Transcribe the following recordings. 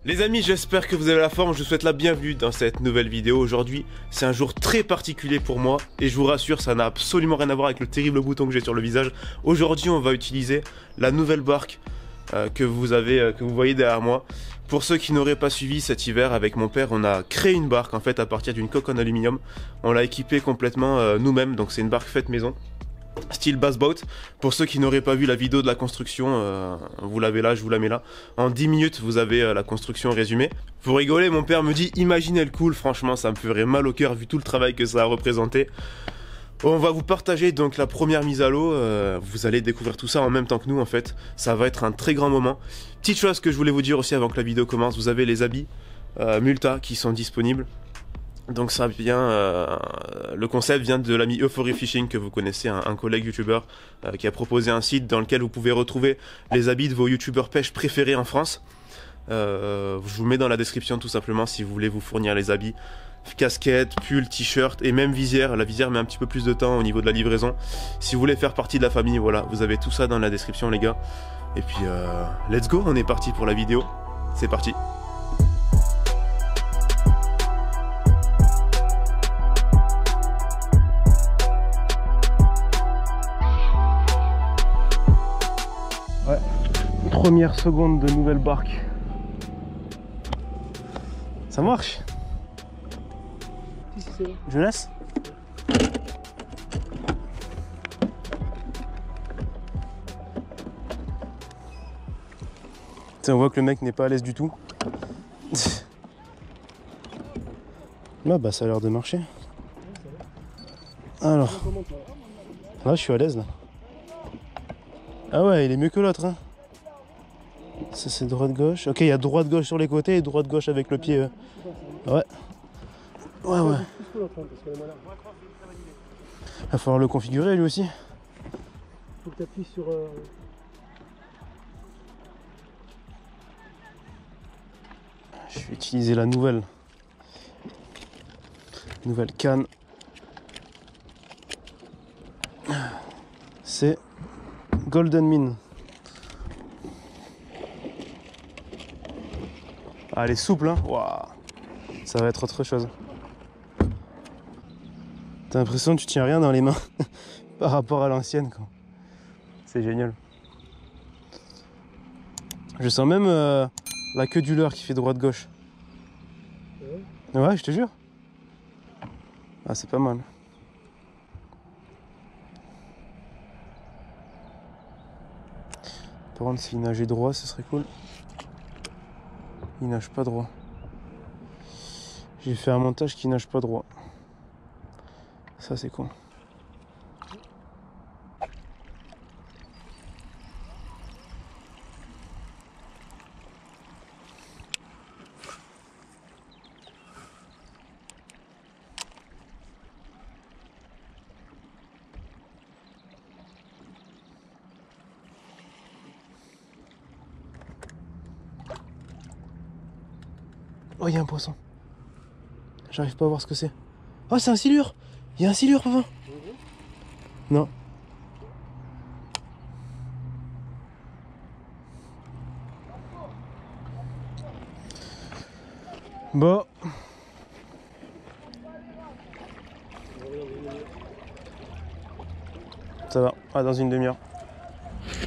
Les amis, j'espère que vous avez la forme, je vous souhaite la bienvenue dans cette nouvelle vidéo. Aujourd'hui, c'est un jour très particulier pour moi et je vous rassure, ça n'a absolument rien à voir avec le terrible bouton que j'ai sur le visage. Aujourd'hui, on va utiliser la nouvelle barque que vous voyez derrière moi. Pour ceux qui n'auraient pas suivi, cet hiver, avec mon père, on a créé une barque en fait à partir d'une coque en aluminium. On l'a équipée complètement nous-mêmes, donc c'est une barque faite maison. Style bass boat. Pour ceux qui n'auraient pas vu la vidéo de la construction, vous l'avez là, je vous la mets là. En 10 minutes, vous avez la construction résumée. Pour rigoler, mon père me dit, imaginez le cool, franchement, ça me ferait mal au cœur vu tout le travail que ça a représenté. On va vous partager donc la première mise à l'eau, vous allez découvrir tout ça en même temps que nous en fait. Ça va être un très grand moment. Petite chose que je voulais vous dire aussi avant que la vidéo commence, vous avez les habits Multa qui sont disponibles. Donc ça vient, le concept vient de l'ami Euphorie Fishing que vous connaissez, un collègue youtubeur qui a proposé un site dans lequel vous pouvez retrouver les habits de vos youtubeurs pêche préférés en France. Je vous mets dans la description tout simplement si vous voulez vous fournir les habits, casquette, pull, t-shirt et même visière. La visière met un petit peu plus de temps au niveau de la livraison. Si vous voulez faire partie de la famille, voilà, vous avez tout ça dans la description les gars. Et puis let's go, on est parti pour la vidéo, c'est parti. Ouais, première seconde de nouvelle barque. Ça marche? Si, c'est bon. Je laisse? On voit que le mec n'est pas à l'aise du tout. Bah ça a l'air de marcher. Alors, là je suis à l'aise là. Ah ouais, il est mieux que l'autre hein. Ça c'est droite-gauche. Ok, il y a droite-gauche sur les côtés et droite-gauche avec le pied. Ouais. Ouais. Il va falloir le configurer lui aussi. Faut que tu appuies sur... Je vais utiliser la nouvelle canne. C'est Golden Mine. Ah, elle est souple, hein. Waouh. Ça va être autre chose. T'as l'impression que tu tiens rien dans les mains par rapport à l'ancienne, quoi. C'est génial. Je sens même la queue du leurre qui fait droite-gauche. Ouais, je te jure. Ah, c'est pas mal. Par contre, s'il nageait droit, ce serait cool. Il nage pas droit. J'ai fait un montage qui nage pas droit. Ça, c'est con. Oh, il y a un poisson. J'arrive pas à voir ce que c'est. Oh, c'est un silure. Il y a un silure, papa. Non. Bon. Ça va. Ah, dans une demi-heure.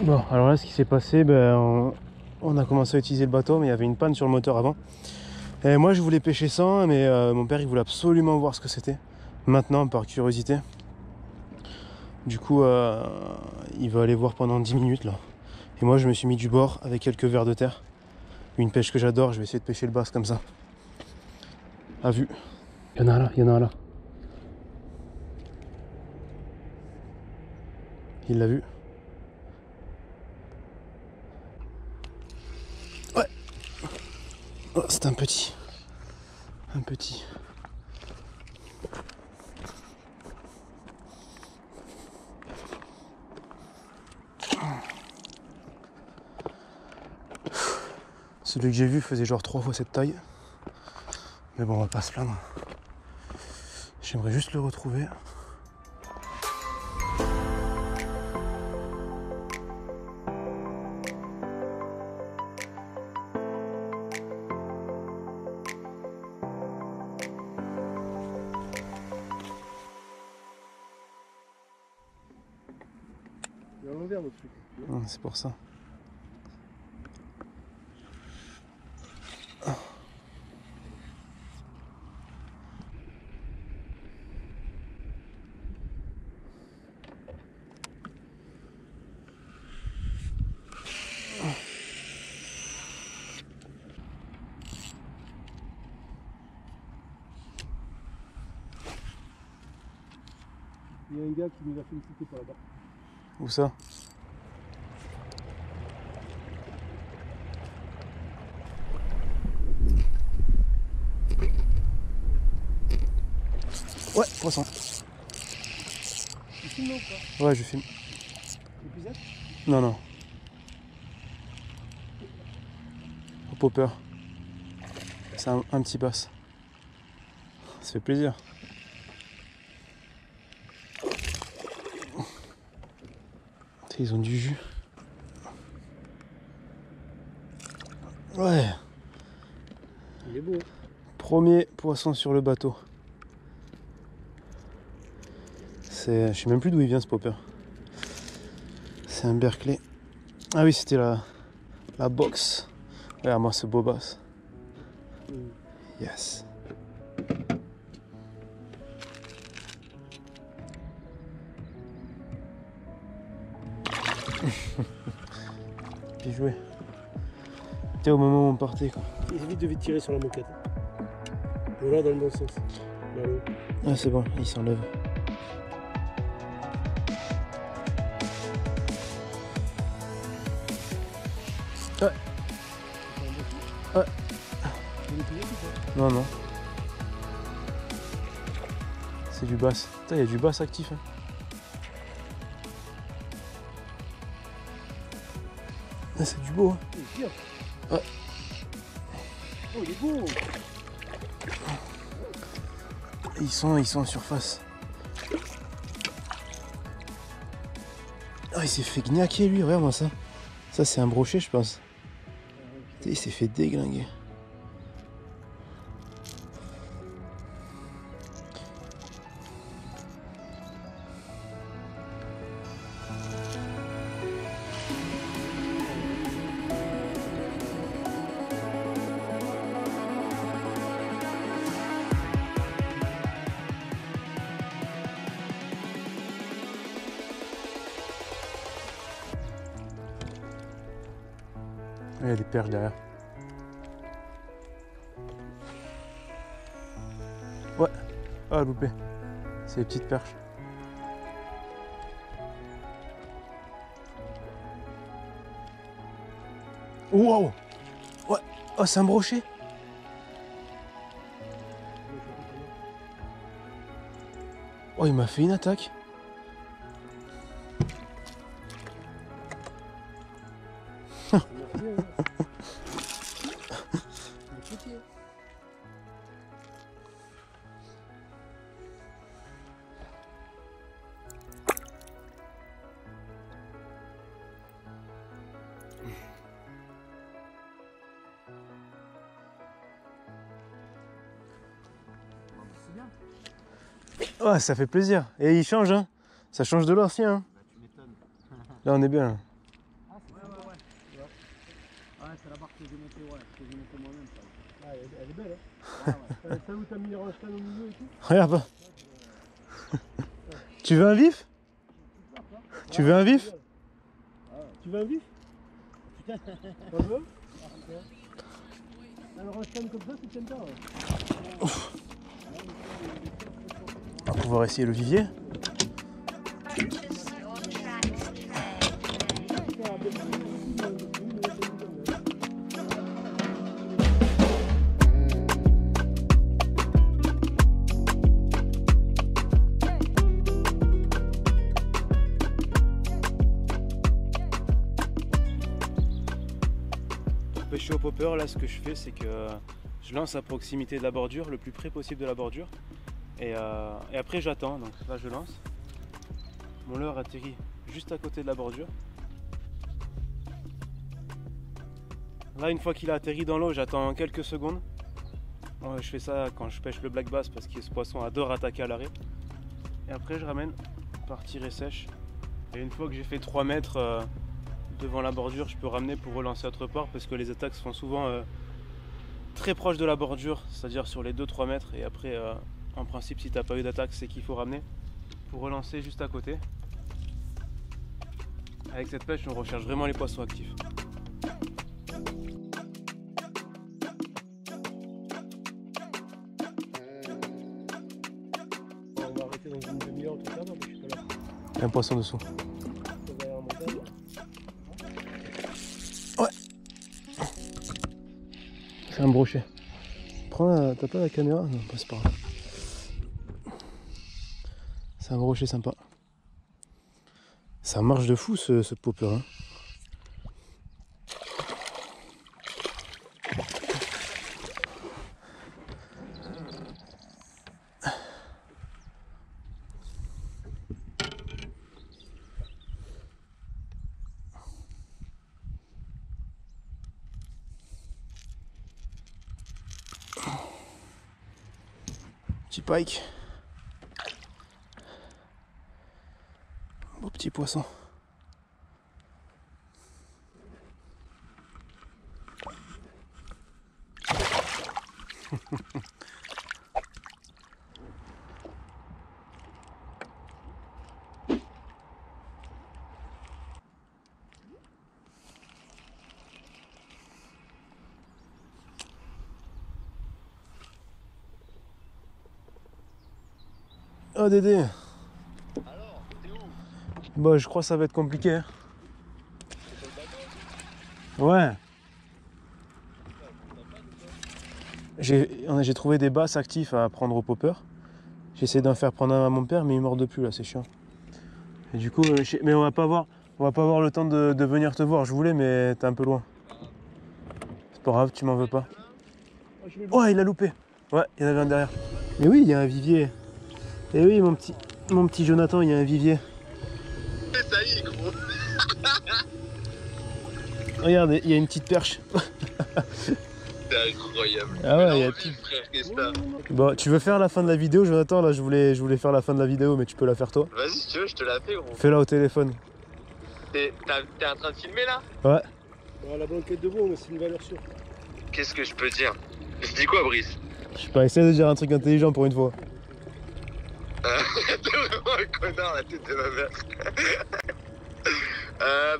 Bon, alors là, ce qui s'est passé, on a commencé à utiliser le bateau, mais il y avait une panne sur le moteur avant. Et moi je voulais pêcher sans, mais mon père il voulait absolument voir ce que c'était. Maintenant par curiosité. Du coup il va aller voir pendant 10 minutes là. Et moi je me suis mis du bord avec quelques vers de terre. Une pêche que j'adore, je vais essayer de pêcher le bass comme ça. À vue. Il y en a là, il y en a un là. Il l'a vu. Ouais. Oh, c'est un petit. Un petit. Celui que j'ai vu faisait genre 3 fois cette taille. Mais bon, on va pas se plaindre. J'aimerais juste le retrouver. C'est à l'envers notre truc. C'est pour ça. Il y a un gars qui nous a félicité par là-bas. Où ça? Ouais, poisson. Tu filmes ou pas? Ouais, je filme. L'épisode? Non, non. Au popper. C'est un petit bass. Ça fait plaisir. Ils ont du jus. Ouais. Il est beau. Premier poisson sur le bateau. Je sais même plus d'où il vient ce popper. C'est un Berkeley. Ah oui, c'était la box. Regarde-moi ce beau bass. Yes. Bien joué. C'était au moment où on partait quoi. Évite de tirer sur la moquette. Ou alors dans le bon sens. Là-haut. Ah c'est bon, il s'enlève. Ouais. Ouais. Non non. C'est du bass. Putain, il y a du bass actif. Hein. Ah, c'est du beau. Hein. Ouais. Oh, il est beau. Ils sont en surface. Ah, il s'est fait gnaquer lui, regarde-moi ça. Ça c'est un brochet je pense. Il s'est fait déglinguer. Il y a des perches derrière. Ouais, ah loupé. C'est les petites perches. Wow. Ouais, oh c'est un brochet. Oh il m'a fait une attaque. Oh, ça fait plaisir. Et il change, hein. Ça change de l'ancien. Hein. Bah, tu m'étonnes. Là, on est bien. Ah, c'est ouais. Ouais, c'est la barre que j'ai montée, ouais. Que j'ai montée moi-même, ça. Ah, elle est belle, hein. Ouais, ouais. T'as où t'as mis les rangetannes au milieu et tout? Regarde pas. Tu veux un vif? Tu veux un vif? Tu veux un vif? T'en veux? Un rangetane comme ça, tu t'aimes bien, ouais. On va pouvoir essayer le vivier. Pour pêcher au popper, là ce que je fais c'est que je lance à proximité de la bordure, le plus près possible de la bordure. Et après j'attends, donc là je lance. Mon leurre atterrit juste à côté de la bordure. Là une fois qu'il a atterri dans l'eau, j'attends quelques secondes. Je fais ça quand je pêche le black bass parce que ce poisson adore attaquer à l'arrêt. Et après je ramène par tirée sèche Et une fois que j'ai fait 3 mètres devant la bordure, je peux ramener pour relancer autre part parce que les attaques sont souvent très proches de la bordure, c'est-à-dire sur les 2-3 mètres. Et après, en principe, si tu n'as pas eu d'attaque, c'est qu'il faut ramener pour relancer juste à côté. Avec cette pêche, on recherche vraiment les poissons actifs. On va arrêter dans une demi-heure tout à l'heure, mais je suis pas là. Il y a un poisson dessous. Ouais. C'est un brochet. T'as pas la caméra? Non, c'est pas grave. C'est un brochet sympa. Ça marche de fou ce popper. Hein. Petit pike. Beau petit poisson. Oh Dédé. Alors, t'es où? Bah je crois que ça va être compliqué. Hein. Ouais. J'ai trouvé des basses actifs à prendre au popper. J'ai essayé d'en faire prendre un à mon père, mais il mord plus là, c'est chiant. Et du coup, mais on va pas avoir le temps de venir te voir. Je voulais, mais t'es un peu loin. C'est pas grave, tu m'en veux pas. Oh, il a loupé. Ouais, il y en avait un derrière. Mais oui, il y a un vivier. Et oui, mon petit Jonathan, il y a un vivier. Ça y est, gros. Regarde, il y a une petite perche. C'est incroyable. Ah ouais, il y a tout. Frère, qu'est-ce que ça? Bon, tu veux faire la fin de la vidéo, Jonathan? Là, je voulais faire la fin de la vidéo, mais tu peux la faire toi. Vas-y, si tu veux, je te la fais, gros. Fais-la au téléphone. T'es en train de filmer là? Ouais. La blanquette de veau, c'est une valeur sûre. Qu'est-ce que je peux dire? Je dis quoi, Brice? Je sais pas, essaie de dire un truc intelligent pour une fois. T'es vraiment un connard, la tête de ma mère.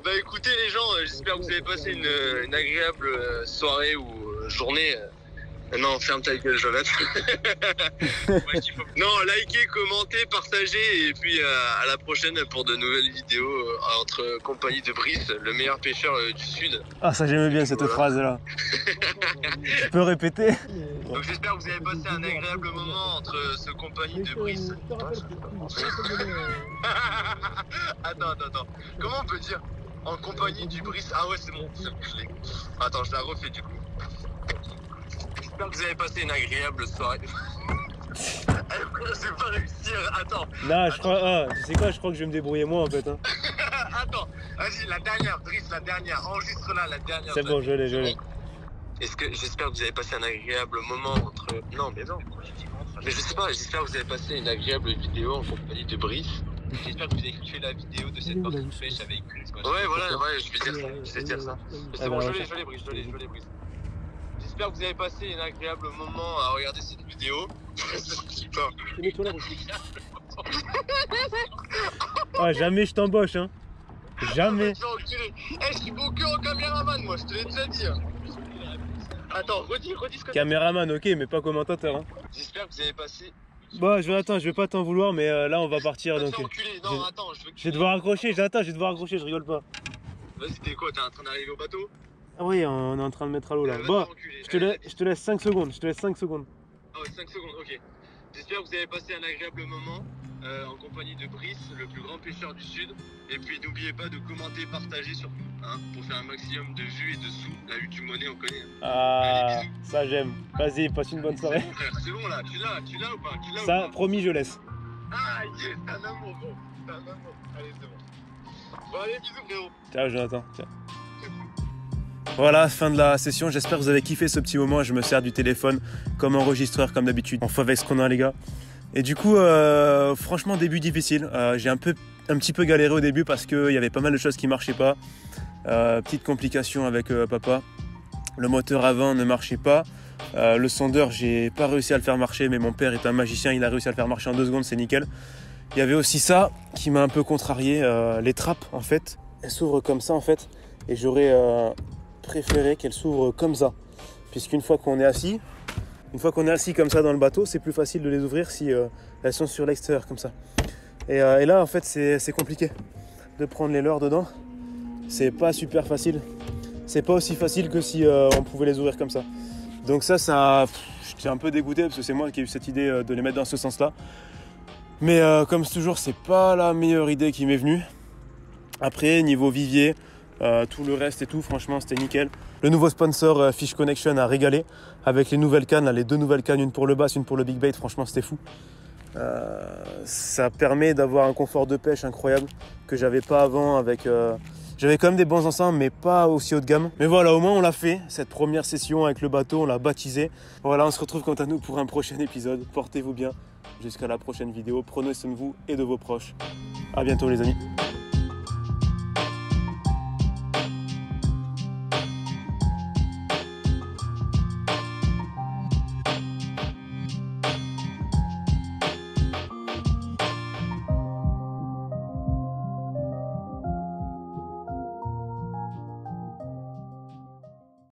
Bah écoutez les gens, j'espère que vous avez passé une agréable soirée ou journée. Non, ferme ta gueule, Jonathan. Non, likez, commentez, partagez et puis à la prochaine pour de nouvelles vidéos entre compagnie de Brice, le meilleur pêcheur du sud. Ah, ça j'aimais bien cette phrase là. Tu peux répéter? Donc j'espère que vous avez passé un agréable moment entre ce compagnie de Brice. Attends. Comment on peut dire en compagnie du Brice? Ah ouais, c'est bon, je l'ai. Attends, je la refais du coup. J'espère que vous avez passé une agréable soirée. Je vais pas réussir, attends. Non, je crois. Ah, tu sais quoi, je crois que je vais me débrouiller moi en fait. Hein. Attends, vas-y, la dernière, Brice, la dernière. Enregistre-la, la dernière. C'est bon, je l'ai. J'espère que vous avez passé un agréable moment entre. Non, mais non. Mais je sais pas, j'espère que vous avez passé une agréable vidéo en compagnie de Brice. J'espère que vous avez kiffé la vidéo de cette partie de pêche avec Brice. Ouais, voilà, ouais, je vais dire ça. C'est bon, je l'ai, Brice. J'espère que vous avez passé un agréable moment à regarder cette vidéo. Ah, jamais je t'embauche, hein. Jamais. Je suis beau que en caméraman, moi, je te l'ai déjà dit. Attends, redis ce que Caméraman, ok, mais pas commentateur. Hein. J'espère que vous avez passé. Bon, je vais pas t'en vouloir, mais là on va partir donc. Non, attends, je vais devoir accrocher, je rigole pas. Vas-y, t'es quoi? T'es en train d'arriver au bateau? Ah oui, on est en train de mettre à l'eau là. Bon, je te laisse 5 secondes, Ah ouais, 5 secondes, ok. J'espère que vous avez passé un agréable moment en compagnie de Brice, le plus grand pêcheur du sud. Et puis n'oubliez pas de commenter, partager surtout, hein, pour faire un maximum de vues et de sous. La vue du monnaie, on connaît. Ah, allez, ça j'aime. Vas-y, passe une bonne soirée. C'est bon, frère, c'est bon là, tu l'as ou pas? Ça, promis, je laisse. Ah, yes, t'es un amour, gros. T'es un amour. Allez, c'est bon. Bon, allez, bisous, frérot. Ciao, Jonathan. Ciao. Voilà, fin de la session. J'espère que vous avez kiffé ce petit moment. Je me sers du téléphone comme enregistreur, comme d'habitude. On fait avec ce qu'on a, les gars. Et du coup, franchement, début difficile. J'ai un peu un petit peu galéré au début parce qu'il y avait pas mal de choses qui ne marchaient pas. Petite complication avec papa. Le moteur avant ne marchait pas. Le sondeur, j'ai pas réussi à le faire marcher, mais mon père est un magicien, il a réussi à le faire marcher en 2 secondes, c'est nickel. Il y avait aussi ça qui m'a un peu contrarié, les trappes en fait. Elles s'ouvrent comme ça en fait, et j'aurais préféré qu'elles s'ouvrent comme ça. Puisqu'une fois qu'on est assis, comme ça dans le bateau, c'est plus facile de les ouvrir si elles sont sur l'extérieur comme ça. Et là en fait c'est compliqué de prendre les leurres dedans. C'est pas super facile. C'est pas aussi facile que si on pouvait les ouvrir comme ça. Donc ça j'étais un peu dégoûté parce que c'est moi qui ai eu cette idée de les mettre dans ce sens-là. Mais comme toujours, c'est pas la meilleure idée qui m'est venue. Après, niveau vivier, tout le reste et tout, franchement, c'était nickel. Le nouveau sponsor Fish Connection a régalé avec les nouvelles cannes, là, les 2 nouvelles cannes, une pour le bass, une pour le big bait. Franchement, c'était fou. Ça permet d'avoir un confort de pêche incroyable que j'avais pas avant avec... J'avais quand même des bons ensembles, mais pas aussi haut de gamme. Mais voilà, au moins on l'a fait, cette première session avec le bateau, on l'a baptisé. Voilà, on se retrouve quant à nous pour un prochain épisode. Portez-vous bien, jusqu'à la prochaine vidéo. Prenez soin de vous et de vos proches. À bientôt les amis.